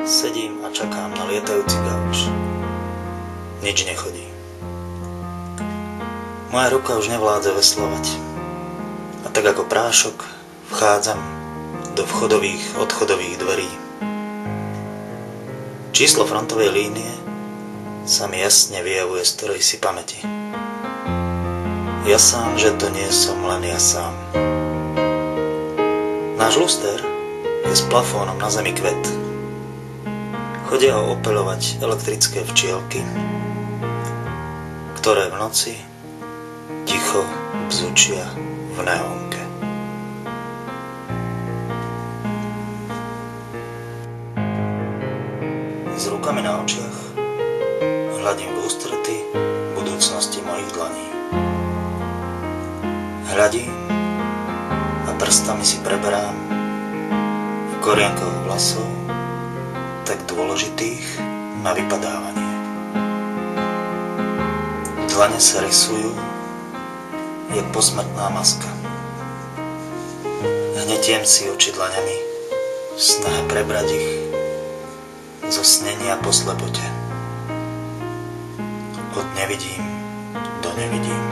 Sedím a čakám na lietajúci gauč. Nič nechodí. Moja ruka už nevládze veslovať. A tak ako prášok vchádzam do vchodových, odchodových dverí. Číslo frontovej línie sa mi jasne vyjavuje z ktorej si pamäti. Ja sám, že to nie som len ja sám. Náš luster je s plafónom na zemi kvet. Chodia ho opeľovať elektrické včielky, ktoré v noci ticho bzučia v neónke. S rukami na očiach hľadím v ústrety budúcnosti mojich dlaní. Hľadím a prstami si preberám v korienkoch vlasov tak dôležitých na vypadávanie. Dlane sa rysujú jak posmrtná maska. Hnetiem si oči dlaňami v snahe prebrať ich zo snenia po slepote. Od nevidím do nevidím.